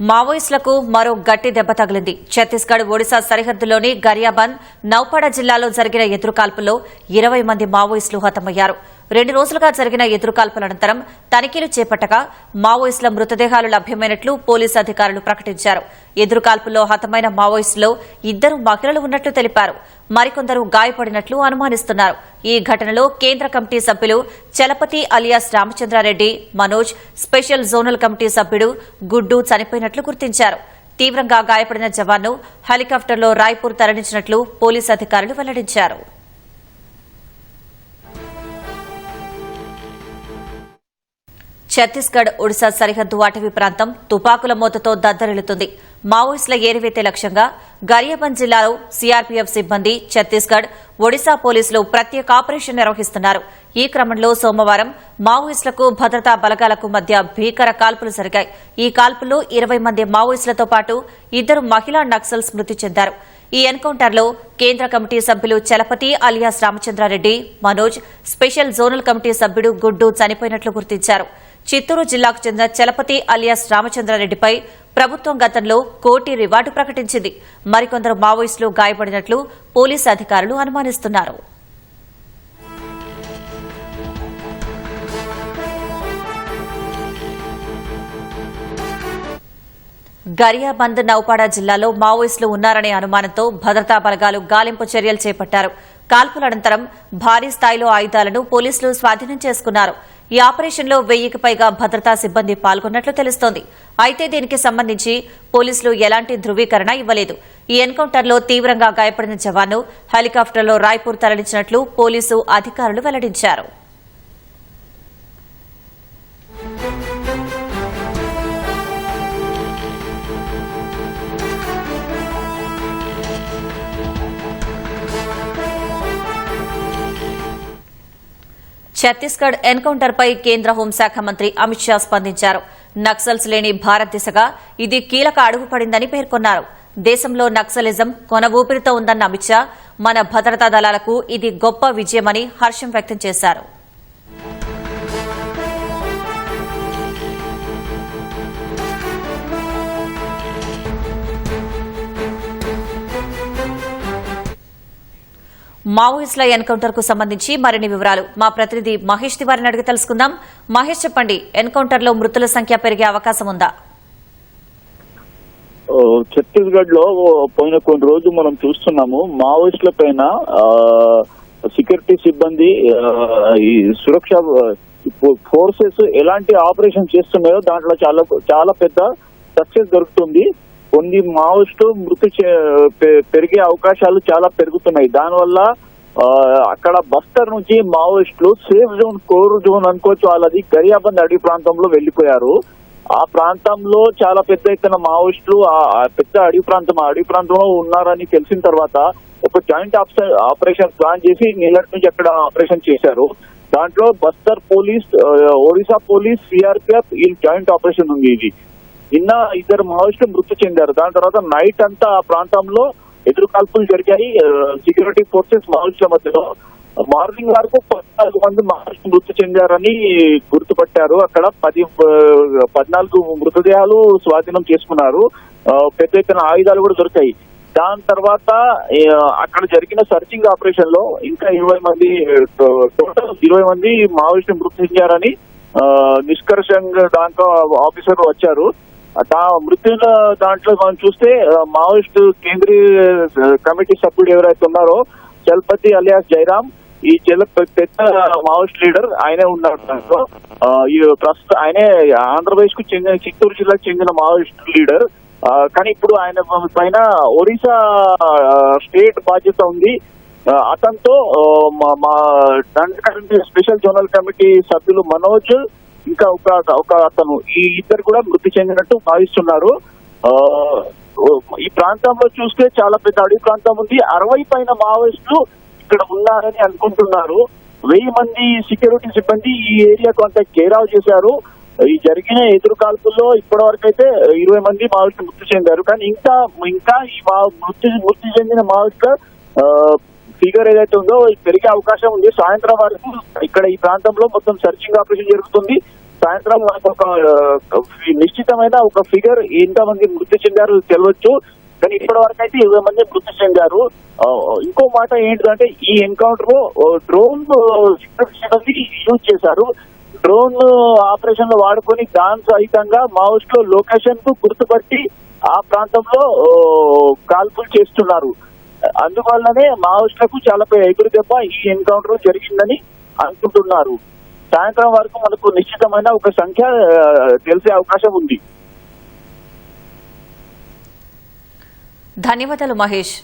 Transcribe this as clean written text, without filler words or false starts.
మావోయిస్టులకు మరో గట్టి దెబ్బ తగిలింది. ఛత్తీస్గఢ్ ఒడిశా సరిహద్దులోని గరియాబంద్ నౌపాడ జిల్లాలో జరిగిన ఎదురుకాల్పుల్లో 20 మంది మావోయిస్టులు హతమయ్యారు. 2 రోజులుగా జరిగిన ఎదురుకాల్పుల అనంతరం తనిఖీలు చేపట్టగా మావోయిస్టుల మృతదేహాలు లభ్యమైనట్లు పోలీసు అధికారులు ప్రకటించారు. ఎదురుకాల్పుల్లో హతమైన మావోయిస్టులో 2 మహిళలు ఉన్నట్లు తెలిపారు. మరికొందరు గాయపడినట్లు అనుమానిస్తున్నారు. ఈ ఘటనలో కేంద్ర కమిటీ సభ్యులు Chalapathi alias Ramachandra Reddy, Manoj, special zonal committee సభ్యుడు గుడ్డు చనిపోయినట్లు గుర్తించారు. తీవ్రంగా గాయపడిన జవాన్ను హెలికాప్టర్లో రాయ్పూర్ తరలించినట్లు పోలీసు అధికారులు వెల్లడించారు. ఛత్తీస్గఢ్ ఒడిశా సరిహద్దు అటవీ ప్రాంతం తుపాకుల మోతతో దద్దరిల్లుతుంది. మావోయిస్టుల ఏరివేతే లక్ష్యంగా గరియాబంద్ జిల్లాలో సీఆర్పీఎఫ్ సిబ్బంది, ఛత్తీస్గఢ్, ఒడిశా పోలీసులు ప్రత్యేక ఆపరేషన్ నిర్వహిస్తున్నారు. ఈ క్రమంలో సోమవారం మావోయిస్టులకు భద్రతా బలగాలకు మధ్య భీకర కాల్పులు జరిగాయి. ఈ కాల్పుల్లో 20 మంది మావోయిస్టులతో పాటు 2 మహిళా నక్సల్స్ మృతి చెందారు. ఈ ఎన్కౌంటర్లో కేంద్ర కమిటీ సభ్యులు Chalapathi alias Ramachandra Reddy, Manoj, special zonal committee సభ్యుడు గుడ్డు చనిపోయినట్లు గుర్తించారు. చిత్తూరు జిల్లాకు చెందిన చలపతి అలియాస్ రామచంద్రారెడ్డిపై ప్రభుత్వం గతంలో కోటి రివార్డు ప్రకటించింది. మరికొందరు మావోయిస్టులు గాయపడినట్లు పోలీసు అధికారులు అనుమానిస్తున్నారు. గరియాబంద్ నౌపాడ జిల్లాలో మావోయిస్టులు ఉన్నారనే అనుమానంతో భద్రతా బలగాలు గాలింపు చర్యలు చేపట్టారు. కాల్పుల అనంతరం భారీ స్థాయిలో ఆయుధాలను పోలీసులు స్వాధీనం చేసుకున్నారు. ఈ ఆపరేషన్లో 1000కి పైగా భద్రతా సిబ్బంది పాల్గొన్నట్లు తెలుస్తోంది. అయితే దీనికి సంబంధించి పోలీసులు ఎలాంటి ధృవీకరణ ఇవ్వలేదు. ఈ ఎన్కౌంటర్లో తీవ్రంగా గాయపడిన జవాన్ను హెలికాప్టర్లో రాయ్పూర్ తరలించినట్లు పోలీసు అధికారులు వెల్లడించారు. ఛత్తీస్గఢ్ ఎన్కౌంటర్ పై కేంద్ర హోంశాఖ మంత్రి అమిత్ షా స్పందించారు. నక్సల్స్ లేని భారత్ దిశగా ఇది కీలక అడుగు పడిందని పేర్కొన్నారు. దేశంలో నక్సలిజం కొన ఊపిరితో ఉందన్న అమిత్ షా మన భద్రతా దళాలకు ఇది గొప్ప విజయమని హర్షం వ్యక్తం చేశారు. మావోయిస్టుల ఎన్కౌంటర్ కు సంబంధించి మరిన్ని వివరాలు మా ప్రతినిధి మహేష్ తివారిని అడిగి తెలుసుకుందాం. మహేష్, చెప్పండి, ఎన్కౌంటర్ లో మృతుల సంఖ్య పెరిగే అవకాశం ఉందా? ఛత్తీస్గఢ్ లో పోయిన కొన్ని రోజులు మనం చూస్తున్నాము మావోయిస్టుల పైన సెక్యూరిటీ సిబ్బంది, ఈ సురక్ష ఫోర్సెస్ ఎలాంటి ఆపరేషన్ చేస్తున్నాయో దాంట్లో చాలా పెద్ద సక్సెస్ దొరుకుతుంది. కొన్ని మావోయిస్టులు మృతి పెరిగే అవకాశాలు చాలా పెరుగుతున్నాయి. దానివల్ల అక్కడ బస్తర్ నుంచి మావోయిస్టులు సేఫ్ జోన్, కోర్ జోన్ అనుకోవచ్చు, వాళ్ళది గరియాబంద్ అడవి ప్రాంతంలో వెళ్లిపోయారు. ఆ ప్రాంతంలో చాలా పెద్ద ఎత్తున మావోయిస్టులు పెద్ద అడవి ప్రాంతంలో ఉన్నారని తెలిసిన తర్వాత ఒక జాయింట్ ఆపరేషన్ ప్లాన్ చేసి నిన్నటి నుంచి అక్కడ ఆపరేషన్ చేశారు. దాంట్లో Bastar police, Odisha police, CRPF ఈ జాయింట్ ఆపరేషన్ ఉంది. ఇది నిన్న 2 మావోయిస్టులు మృతి చెందారు. దాని తర్వాత నైట్ అంతా ఆ ప్రాంతంలో ఎదురుకాల్పులు జరిగాయి సెక్యూరిటీ ఫోర్సెస్ మావోయిస్టుల మధ్యలో. మార్నింగ్ వరకు 14 మంది మావోయిస్టులు మృతి చెందారని గుర్తుపట్టారు. అక్కడ 14 మృతదేహాలు స్వాధీనం చేసుకున్నారు. పెద్ద ఎత్తున ఆయుధాలు కూడా దొరికాయి. దాని తర్వాత అక్కడ జరిగిన సర్చింగ్ ఆపరేషన్ లో ఇంకా 20 మంది, టోటల్ 20 మంది మావోయిస్టులు మృతి చెందారని నిష్కర్షంగా దాంట్లో ఆఫీసర్లు వచ్చారు. మృతుల దాంట్లో మనం చూస్తే మావోయిస్టు కేంద్రీయ కమిటీ సభ్యుడు ఎవరైతే ఉన్నారో చలపతి అలియాస్ జైరామ్, ఈ పెద్ద మావోయిస్ట్ లీడర్ ఆయనే ఉన్నారు. దాంట్లో ఈ ప్రస్తుతం ఆయనే ఆంధ్రప్రదేశ్ కు చెందిన, చిత్తూరు జిల్లాకు చెందిన మావోయిస్ట్ లీడర్. కానీ ఇప్పుడు ఆయన పైన ఒడిశా స్టేట్ బాధ్యత ఉంది. అతనితో మా స్పెషల్ జోనల్ కమిటీ సభ్యులు మనోజ్, ఇంకా ఒక అతను, ఈ 2 కూడా మృతి చెందినట్టు భావిస్తున్నారు. ఈ ప్రాంతంలో చూస్తే చాలా పెద్ద అడవి ప్రాంతం ఉంది. 60 పైన మావోయిస్టులు ఇక్కడ ఉన్నారని అనుకుంటున్నారు. 1000 మంది సెక్యూరిటీ సిబ్బంది ఈ ఏరియాకు అంతా కేరావ్ చేశారు. ఈ జరిగిన ఎదురు కాల్పుల్లో ఇప్పటి వరకు అయితే 20 మంది మావోయిస్టులు మృతి చెందారు. కానీ ఇంకా ఈ మృతి చెందిన మావోయిస్టుల ఫిగర్ ఏదైతే ఉందో పెరిగే అవకాశం ఉంది. సాయంత్రం వరకు ఇక్కడ ఈ ప్రాంతంలో మొత్తం సర్చింగ్ ఆపరేషన్ జరుగుతుంది. సాయంత్రం మనకు ఒక నిశ్చితమైన ఒక ఫిగర్ ఎంతమంది మృతి చెందారు తెలియచ్చు. కానీ ఇప్పటి వరకు అయితే 20 మంది మృతి చెందారు. ఇంకో మాట ఏంటంటే ఈ ఎన్కౌంటర్ లో డ్రోన్ యూజ్ చేశారు. డ్రోన్ ఆపరేషన్ లో వాడుకొని దాని సహితంగా మావోయిస్టులు లొకేషన్ కు గుర్తుపట్టి ఆ ప్రాంతంలో కాల్పులు చేస్తున్నారు. అందువల్లనే మావోయిస్టులకు చాలా ఎదురు దెబ్బ ఈ ఎన్కౌంటర్ జరిగిందని అనుకుంటున్నారు. సాయంత్రం వరకు మనకు నిశ్చితమైన ఒక సంఖ్య తెలిసే అవకాశం ఉంది. ధన్యవాదాలు మహేష్.